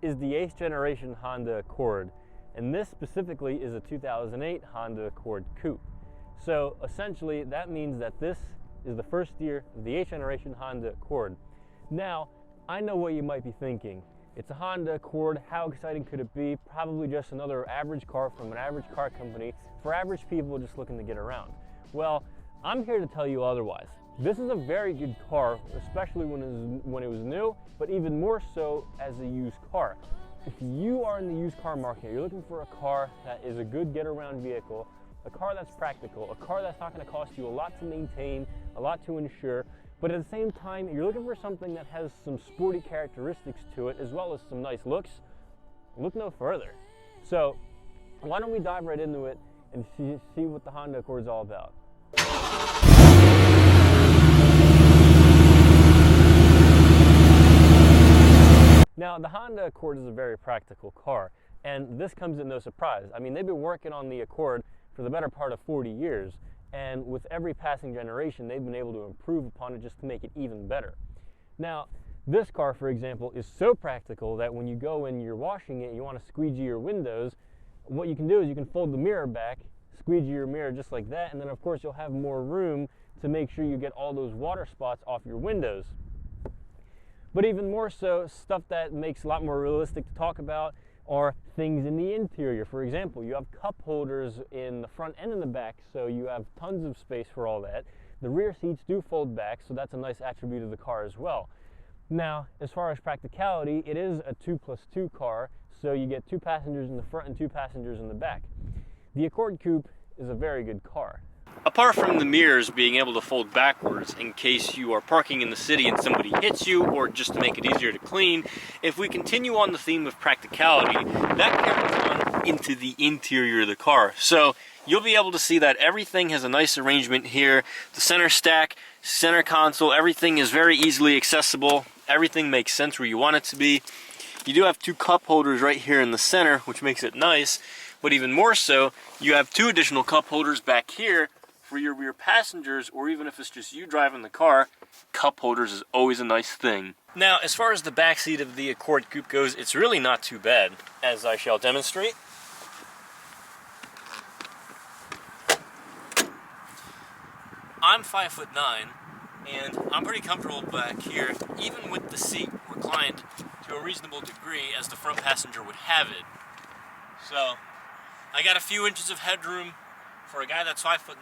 is the 8th generation Honda Accord, and this specifically is a 2008 Honda Accord Coupe. So essentially that means that this is the first year of the 8th generation Honda Accord. Now, I know what you might be thinking. It's a Honda Accord, how exciting could it be? Probably just another average car from an average car company for average people just looking to get around. Well, I'm here to tell you otherwise. This is a very good car, especially when it was new, but even more so as a used car. If you are in the used car market, you're looking for a car that is a good get-around vehicle, a car that's practical, a car that's not going to cost you a lot to maintain, a lot to insure, but at the same time, you're looking for something that has some sporty characteristics to it, as well as some nice looks, look no further. So why don't we dive right into it and see what the Honda Accord is all about. Now, the Honda Accord is a very practical car, and this comes as no surprise. I mean, they've been working on the Accord for the better part of 40 years, and with every passing generation, they've been able to improve upon it just to make it even better. Now, this car, for example, is so practical that when you go and you're washing it, you want to squeegee your windows, what you can do is you can fold the mirror back, squeegee your mirror just like that, and then of course you'll have more room to make sure you get all those water spots off your windows. But even more so, stuff that makes a lot more realistic to talk about are things in the interior. For example, you have cup holders in the front and in the back, so you have tons of space for all that. The rear seats do fold back, so that's a nice attribute of the car as well. Now, as far as practicality, it is a 2+2 car, so you get 2 passengers in the front and 2 passengers in the back. The Accord Coupe is a very good car. Apart from the mirrors being able to fold backwards in case you are parking in the city and somebody hits you, or just to make it easier to clean, if we continue on the theme of practicality, that carries on into the interior of the car. So you'll be able to see that everything has a nice arrangement here. The center stack, center console, everything is very easily accessible. Everything makes sense where you want it to be. You do have 2 cup holders right here in the center, which makes it nice. But even more so, you have 2 additional cup holders back here for your rear passengers, or even if it's just you driving the car, cup holders is always a nice thing. Now, as far as the back seat of the Accord Coupe goes, it's really not too bad, as I shall demonstrate. I'm 5'9", and I'm pretty comfortable back here, even with the seat reclined to a reasonable degree as the front passenger would have it. So, I got a few inches of headroom for a guy that's 5'9".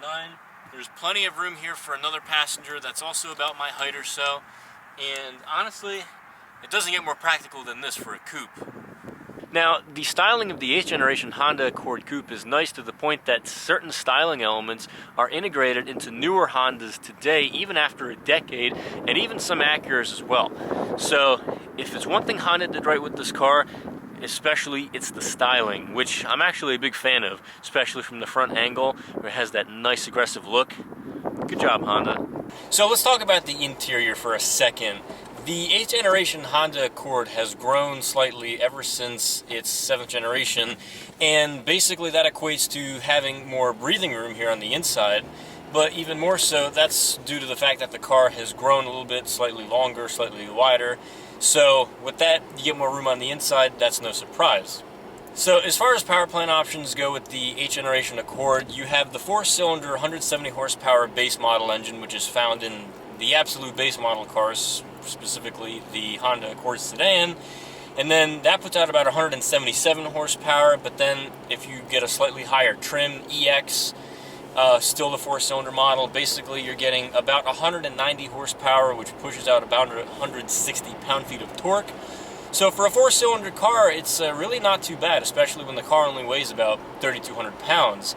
There's plenty of room here for another passenger that's also about my height or so. And honestly, it doesn't get more practical than this for a coupe. Now, the styling of the 8th generation Honda Accord Coupe is nice to the point that certain styling elements are integrated into newer Hondas today, even after a decade, and even some Acuras as well. So, if it's one thing Honda did right with this car, especially it's the styling, which I'm actually a big fan of, especially from the front angle where it has that nice aggressive look. Good job, Honda. So let's talk about the interior for a second. The 8th generation Honda Accord has grown slightly ever since its 7th generation, and basically that equates to having more breathing room here on the inside. But even more so, that's due to the fact that the car has grown a little bit, slightly longer, slightly wider. So with that, you get more room on the inside. That's no surprise. So as far as power plant options go with the 8th generation Accord, you have the 4-cylinder 170 horsepower base model engine, which is found in the absolute base model cars, specifically the Honda Accord sedan. And then that puts out about 177 horsepower, but then if you get a slightly higher trim, EX, still the 4-cylinder model, basically you're getting about 190 horsepower, which pushes out about 160 pound-feet of torque. So for a 4-cylinder car, it's really not too bad, especially when the car only weighs about 3,200 pounds.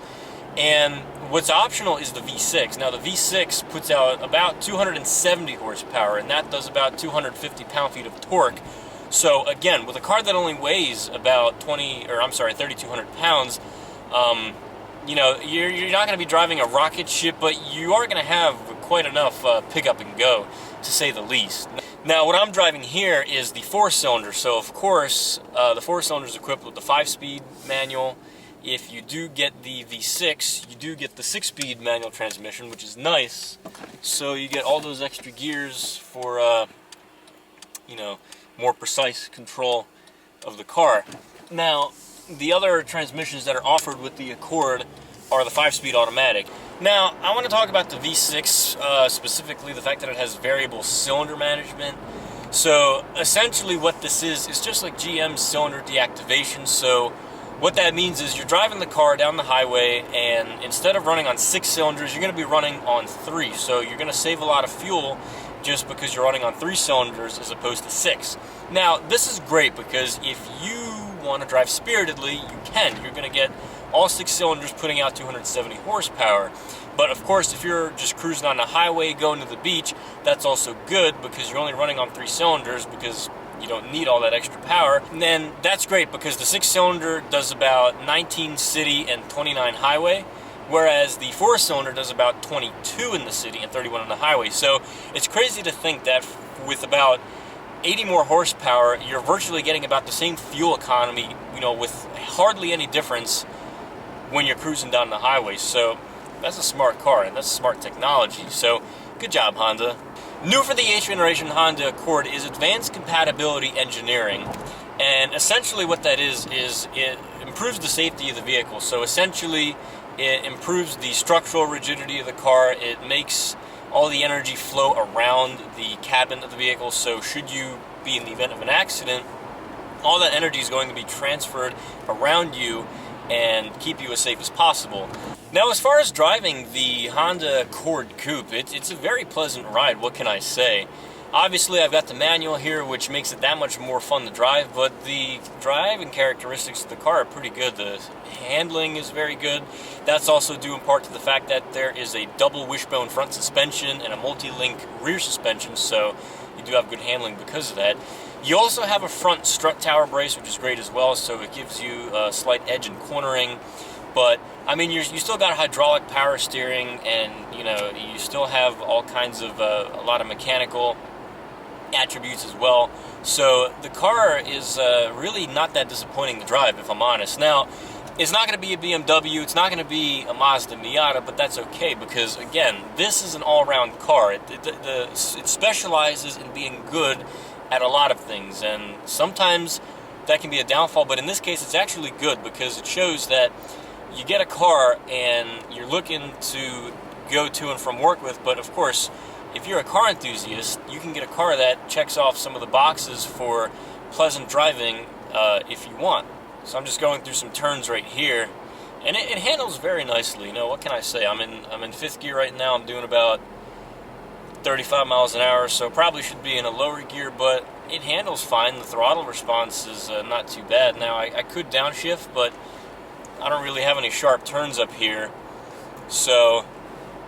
And what's optional is the V6. Now the V6 puts out about 270 horsepower, and that does about 250 pound-feet of torque. So again, with a car that only weighs about 3,200 pounds, you know, you're not going to be driving a rocket ship, but you are going to have quite enough pick up and go, to say the least. Now, what I'm driving here is the 4-cylinder, so of course, the 4-cylinder is equipped with the 5-speed manual. If you do get the V6, you do get the 6-speed manual transmission, which is nice. So you get all those extra gears for, you know, more precise control. of the car. Now, the other transmissions that are offered with the Accord are the 5-speed automatic. Now, I want to talk about the V6, specifically the fact that it has variable cylinder management. So, essentially what this is just like GM's cylinder deactivation. So, what that means is you're driving the car down the highway, and instead of running on 6 cylinders, you're going to be running on 3. So, you're going to save a lot of fuel just because you're running on 3 cylinders as opposed to 6. Now, this is great because if you want to drive spiritedly, you can. You're going to get all 6 cylinders putting out 270 horsepower. But of course, if you're just cruising on the highway going to the beach, that's also good because you're only running on 3 cylinders because you don't need all that extra power. And then that's great because the 6-cylinder does about 19 city and 29 highway, whereas the 4-cylinder does about 22 in the city and 31 on the highway. So it's crazy to think that with about 80 more horsepower, you're virtually getting about the same fuel economy, with hardly any difference when you're cruising down the highway. So that's a smart car, and that's smart technology. So good job, Honda. New for the 8th generation Honda Accord is advanced compatibility engineering. And essentially what that is it improves the safety of the vehicle. So essentially it improves the structural rigidity of the car. It makes all the energy flow around the cabin of the vehicle. So should you be in the event of an accident, all that energy is going to be transferred around you and keep you as safe as possible. Now, as far as driving the Honda Accord Coupe, it's a very pleasant ride, what can I say? Obviously, I've got the manual here, which makes it that much more fun to drive, but the driving characteristics of the car are pretty good. The handling is very good. That's also due in part to the fact that there is a double wishbone front suspension and a multi-link rear suspension, so you do have good handling because of that. You also have a front strut tower brace, which is great as well, so it gives you a slight edge in cornering. But, I mean, you still got hydraulic power steering, and, you still have all kinds of, a lot of mechanical attributes as well. So the car is really not that disappointing to drive, if I'm honest. Now, it's not going to be a BMW, it's not going to be a Mazda Miata, but that's okay because, again, this is an all-around car. It specializes in being good at a lot of things, and sometimes that can be a downfall, but in this case it's actually good because it shows that you get a car and you're looking to go to and from work with, but of course, if you're a car enthusiast, you can get a car that checks off some of the boxes for pleasant driving if you want. So I'm just going through some turns right here, and it handles very nicely. What can I say? I'm in 5th gear right now. I'm doing about 35 miles an hour, so probably should be in a lower gear, but it handles fine. The throttle response is not too bad. Now, I could downshift, but I don't really have any sharp turns up here, so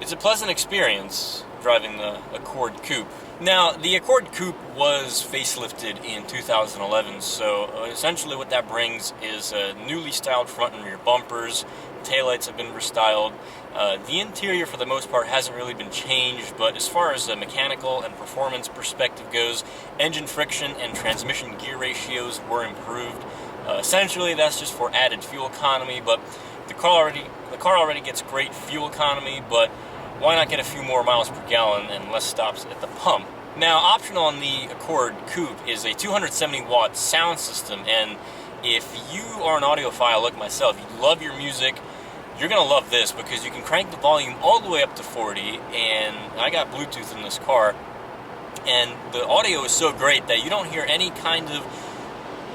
it's a pleasant experience driving the Accord Coupe. Now, the Accord Coupe was facelifted in 2011, so essentially what that brings is newly styled front and rear bumpers. Taillights have been restyled. The interior, for the most part, hasn't really been changed, but as far as the mechanical and performance perspective goes, engine friction and transmission gear ratios were improved. Essentially, that's just for added fuel economy, but the car already gets great fuel economy, but why not get a few more miles per gallon and less stops at the pump? Now, optional on the Accord Coupe is a 270-watt sound system, and if you are an audiophile like myself, you love your music, you're going to love this because you can crank the volume all the way up to 40, and I got Bluetooth in this car, and the audio is so great that you don't hear any kind of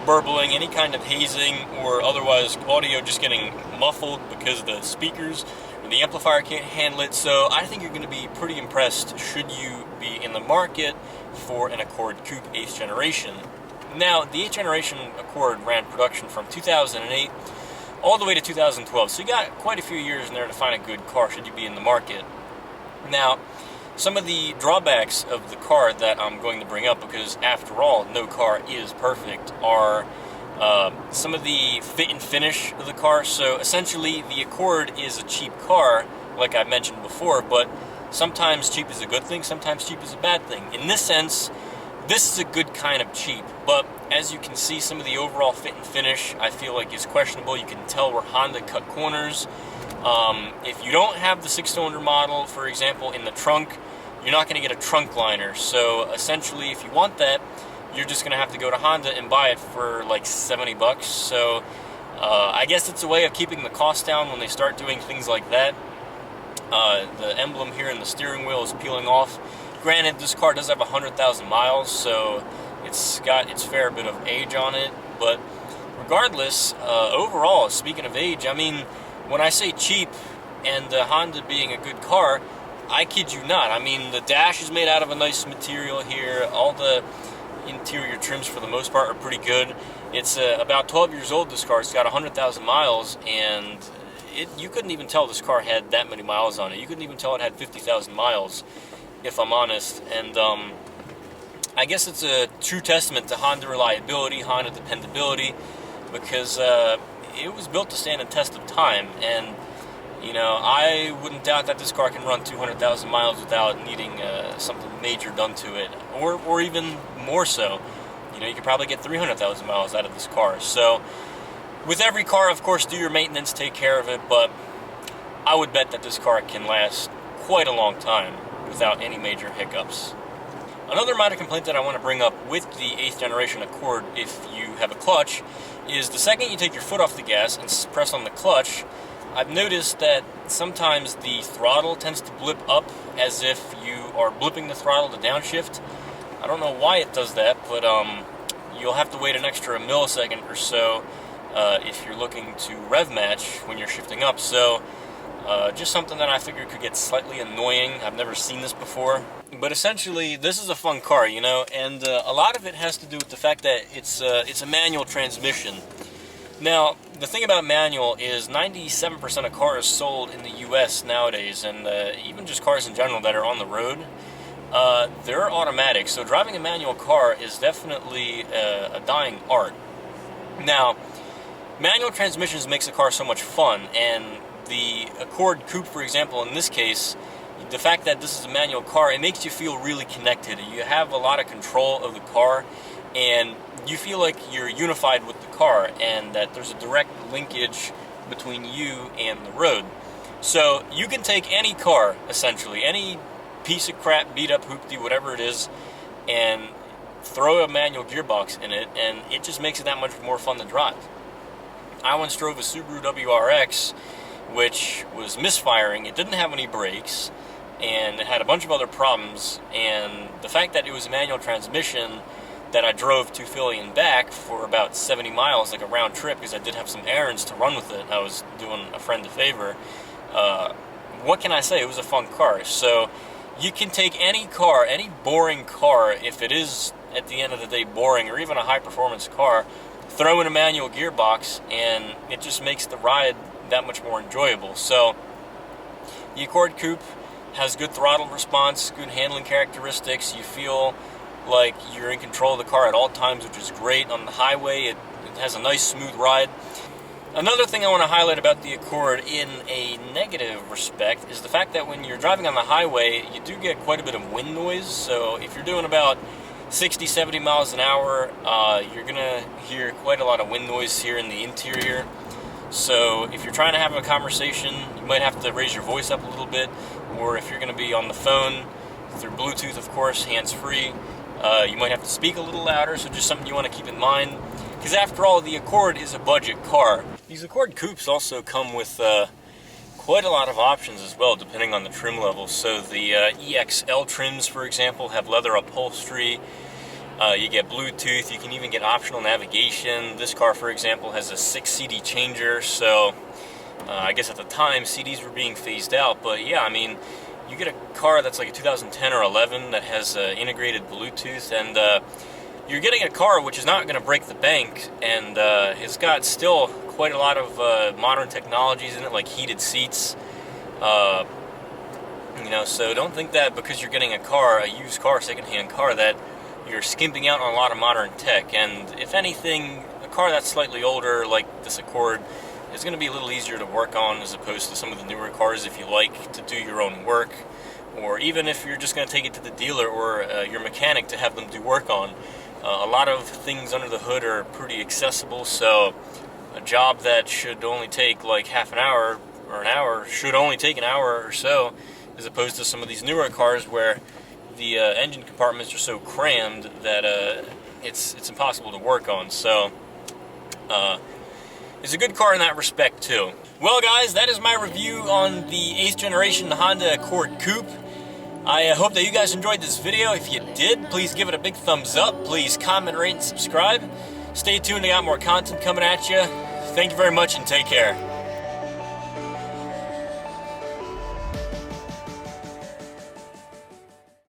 burbling, any kind of hazing, or otherwise audio just getting muffled because the speakers or the amplifier can't handle it. So I think you're going to be pretty impressed should you be in the market for an Accord Coupe 8th generation. Now, the 8th generation Accord ran production from 2008 all the way to 2012, so you got quite a few years in there to find a good car should you be in the market. Now, some of the drawbacks of the car that I'm going to bring up, because after all, no car is perfect, are some of the fit and finish of the car. So essentially, the Accord is a cheap car, like I mentioned before, but sometimes cheap is a good thing, sometimes cheap is a bad thing. In this sense, this is a good kind of cheap, but as you can see, some of the overall fit and finish I feel like is questionable. You can tell where Honda cut corners. If you don't have the 6-cylinder model, for example, in the trunk, you're not going to get a trunk liner. So essentially, if you want that, you're just going to have to go to Honda and buy it for like 70 bucks. So I guess it's a way of keeping the cost down when they start doing things like that. The emblem here in the steering wheel is peeling off. Granted, this car does have 100,000 miles, so it's got its fair bit of age on it. But regardless, overall, speaking of age, I mean, when I say cheap and Honda being a good car, I kid you not. I mean, the dash is made out of a nice material here. All the interior trims, for the most part, are pretty good. It's about 12 years old, this car. It's got 100,000 miles, and you couldn't even tell this car had that many miles on it. You couldn't even tell it had 50,000 miles, if I'm honest. And I guess it's a true testament to Honda reliability, Honda dependability, because it was built to stand the test of time. And you know, I wouldn't doubt that this car can run 200,000 miles without needing something major done to it, or even more so. You know, you could probably get 300,000 miles out of this car. So, with every car, of course, do your maintenance, take care of it, but I would bet that this car can last quite a long time without any major hiccups. Another minor complaint that I want to bring up with the 8th generation Accord, if you have a clutch, is the second you take your foot off the gas and press on the clutch, I've noticed that sometimes the throttle tends to blip up as if you are blipping the throttle to downshift. I don't know why it does that, but you'll have to wait an extra millisecond or so if you're looking to rev match when you're shifting up. So just something that I figured could get slightly annoying. I've never seen this before. But essentially, this is a fun car, you know, and a lot of it has to do with the fact that it's a manual transmission. Now, the thing about manual is 97% of cars sold in the U.S. nowadays, and even just cars in general that are on the road, they're automatic. So driving a manual car is definitely a dying art. Now, manual transmissions makes a car so much fun, and the Accord Coupe, for example, in this case, the fact that this is a manual car, it makes you feel really connected. You have a lot of control of the car, and you feel like you're unified with the car, and that there's a direct linkage between you and the road. So you can take any car, essentially, any piece of crap, beat up, hoopty, whatever it is, and throw a manual gearbox in it, and it just makes it that much more fun to drive. I once drove a Subaru WRX, which was misfiring. It didn't have any brakes, and it had a bunch of other problems, and the fact that it was a manual transmission that I drove to Philly and back for about 70 miles, like a round trip, because I did have some errands to run with it. I was doing a friend a favor. What can I say? It was a fun car. So you can take any car, any boring car, if it is at the end of the day boring, or even a high-performance car, throw in a manual gearbox, and it just makes the ride that much more enjoyable. So the Accord Coupe has good throttle response, good handling characteristics. You feel like you're in control of the car at all times, which is great. On the highway, it has a nice smooth ride. Another thing I want to highlight about the Accord in a negative respect is the fact that when you're driving on the highway, you do get quite a bit of wind noise. So if you're doing about 60, 70 miles an hour, you're going to hear quite a lot of wind noise here in the interior. So if you're trying to have a conversation, you might have to raise your voice up a little bit, or if you're going to be on the phone, through Bluetooth, of course, hands-free, you might have to speak a little louder, so just something you want to keep in mind. Because after all, the Accord is a budget car. These Accord Coupes also come with quite a lot of options as well, depending on the trim level. So the EXL trims, for example, have leather upholstery. You get Bluetooth. You can even get optional navigation. This car, for example, has a 6 CD changer. So I guess at the time, CDs were being phased out. But yeah, I mean, you get a car that's like a 2010 or 11 that has integrated Bluetooth, and you're getting a car which is not going to break the bank, and it's got still quite a lot of modern technologies in it, like heated seats. You know, so don't think that because you're getting a used car, secondhand car, that you're skimping out on a lot of modern tech. And if anything, a car that's slightly older, like this Accord, is going to be a little easier to work on as opposed to some of the newer cars if you like to do your own work, or even if you're just going to take it to the dealer or your mechanic to have them do work on. A lot of things under the hood are pretty accessible, so a job that should only take like half an hour or an hour should only take an hour or so, as opposed to some of these newer cars where the engine compartments are so crammed that it's impossible to work on. So it's a good car in that respect too. Well guys, that is my review on the 8th generation Honda Accord Coupe. I hope that you guys enjoyed this video. If you did, please give it a big thumbs up. Please comment, rate, and subscribe. Stay tuned, I got more content coming at you. Thank you very much and take care.